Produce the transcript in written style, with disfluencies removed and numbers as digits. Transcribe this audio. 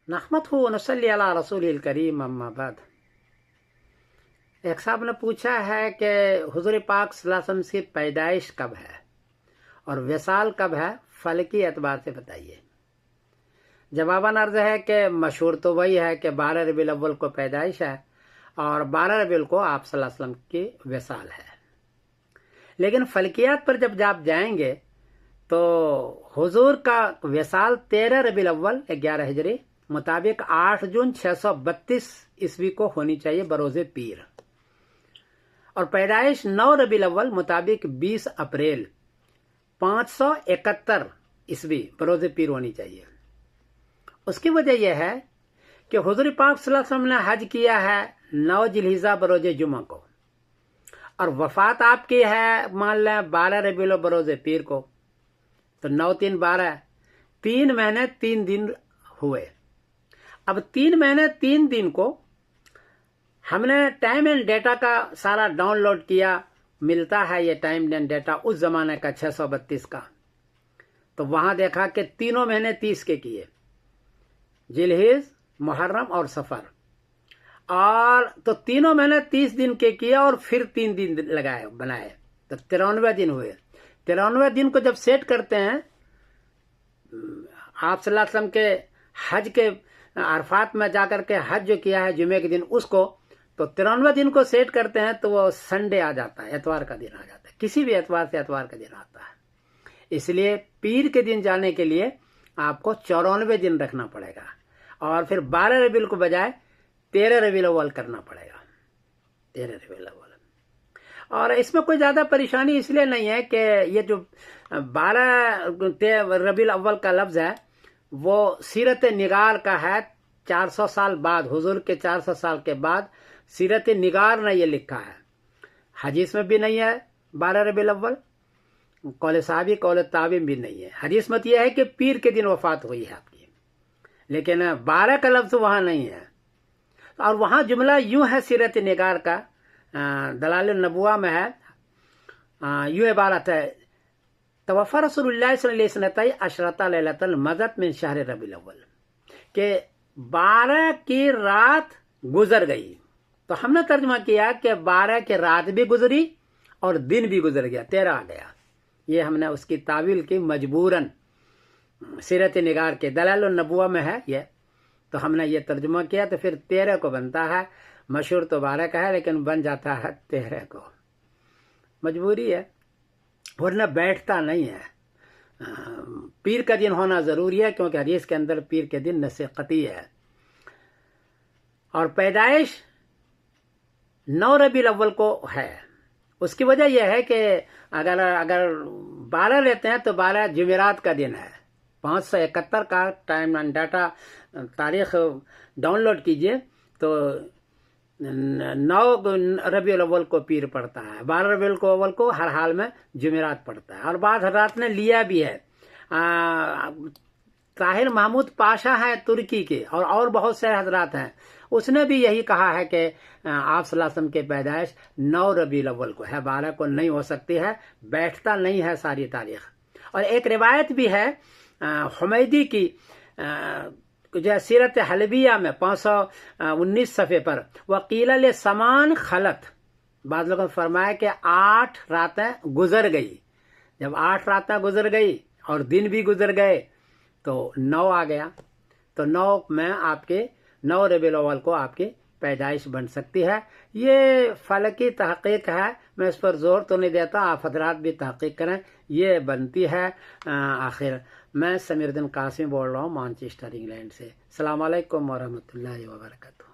नहमदहु व नसल्ली अला रसूलिल करीम अम्मा बाद। एक साहब ने पूछा है कि हुजूर पाक सल्लल्लाहु अलैहि वसल्लम की पैदाइश कब है और विसाल कब है, फलकी एतबार से बताइए। जवाबन अर्ज है कि मशहूर तो वही है कि 12 रबीउल अव्वल को पैदाइश है और 12 रबीउल को आप सल्लल्लाहु अलैहि वसल्लम की विसाल है। लेकिन फलकियात पर जब आप जाएंगे तो हुजूर का विसाल 13 रबीउल अव्वल 11 हिजरी मुताबिक 8 जून 632 ईस्वी को होनी चाहिए बरोज़े पीर, और पैदाइश 9 रबीउल अव्वल मुताबिक 20 अप्रैल 571 ईस्वी बरोज़े पीर होनी चाहिए। उसकी वजह यह है कि हुजूर पाक सल्लल्लाहु अलैहि वसल्लम ने हज किया है 9 जिलहिज्जा बरोज़े जुमा को, और वफात आपकी है मान लें 12 रबीउल अव्वल बरोज़े पीर को, तो 9 3 12 3 महीने 3 दिन हुए। अब 3 महीने 3 दिन को हमने टाइम एंड डेटा का सारा डाउनलोड किया, मिलता है ये टाइम एंड डेटा उस जमाने का 632 का। तो वहां देखा कि तीनों महीने 30 के किए, जिलहिज, मुहर्रम और सफर, और तो तीनों महीने 30 दिन के किए और फिर 3 दिन लगाए बनाए, तो 93 दिन हुए। 93 दिन को जब सेट करते हैं आप सल्लल्लाहु अलैहि वसल्लम के हज के अरफात में जाकर के हज जो किया है जुमे के दिन उसको, तो 93 दिन को सेट करते हैं तो वो संडे आ जाता है, एतवार का दिन आ जाता है, किसी भी एतवार से एतवार का दिन आता है। इसलिए पीर के दिन जाने के लिए आपको 94 दिन रखना पड़ेगा और फिर 12 रबीउल को बजाय 13 रबीउल अव्वल करना पड़ेगा, 13 रबीउल अव्वल। और इसमें कोई ज्यादा परेशानी इसलिए नहीं है कि ये जो 12 रबीउल अव्वल का लफ्ज है वो सीरत निगार का है। 400 साल बाद, हुजूर के 400 साल के बाद सीरत निगार ने ये लिखा है, हदीस में भी नहीं है 12 रबीउल अव्वल, कौल साहबी कौल ताबीन भी नहीं है। हदीस में यह है कि पीर के दिन वफात हुई है आपकी, लेकिन 12 का लफ्ज वहां नहीं है। और वहां जुमला यूं है सीरत निगार का, दलाल नबुआ में है, यूं इबारत है, तवफ़ा रसूलुल्लाह सल्लल्लाहु अलैहि वसल्लम अशरता लैलतल मज़त मिन शहर रबीउल अव्वल, के 12 की रात गुजर गई। तो हमने तर्जुमा किया कि 12 की रात भी गुजरी और दिन भी गुजर गया, 13 आ गया। ये हमने उसकी तावील की मजबूरन, सीरत निगार के दलाल नबुआ में है ये, तो हमने ये तर्जुमा किया, तो फिर 13 को बनता है। मशहूर तो 12 का है लेकिन बन जाता है 13 को, मजबूरी है, वरना बैठता नहीं है। पीर का दिन होना जरूरी है क्योंकि हदीस के अंदर पीर के दिन नसीहती है। और पैदाइश 9 रबीउल अव्वल को है। उसकी वजह यह है कि अगर 12 लेते हैं तो 12 जुमेरात का दिन है। 571 का टाइम एंड डाटा तारीख डाउनलोड कीजिए तो 9 रबीउल अव्वल को पीर पड़ता है, 12 रबीउल अव्वल को हर हाल में जुमेरात पड़ता है। और बाद हजरात ने लिया भी है, ताहिर महमूद पाशा है तुर्की के, और बहुत से हजरात हैं, उसने भी यही कहा है कि आप सल्लल्लाहु अलैहि वसल्लम की पैदाइश 9 रबीउल अव्वल को है, 12 को नहीं हो सकती है, बैठता नहीं है सारी तारीख। और एक रिवायत भी है हुमैदी की, जो सीरत हलबिया में 519 सफ़े पर, वकील ले समान खलत, बाद लोगों ने फरमाया कि 8 रातें गुजर गई। जब 8 रातें गुजर गई और दिन भी गुजर गए तो 9 आ गया। तो 9 में आपके 9 रबीउल अव्वल को आपकी पैदाइश बन सकती है। ये फलकी तहकीक है, मैं इस पर जोर तो नहीं देता, आप हजरात भी तहकीक करें, ये बनती है। आखिर मैं समीरुद्दीन कासिम बोल रहा हूँ मैनचेस्टर इंग्लैंड से। अस्सलाम वालेकुम वरहमतुल्लाहि वबरकातुहू।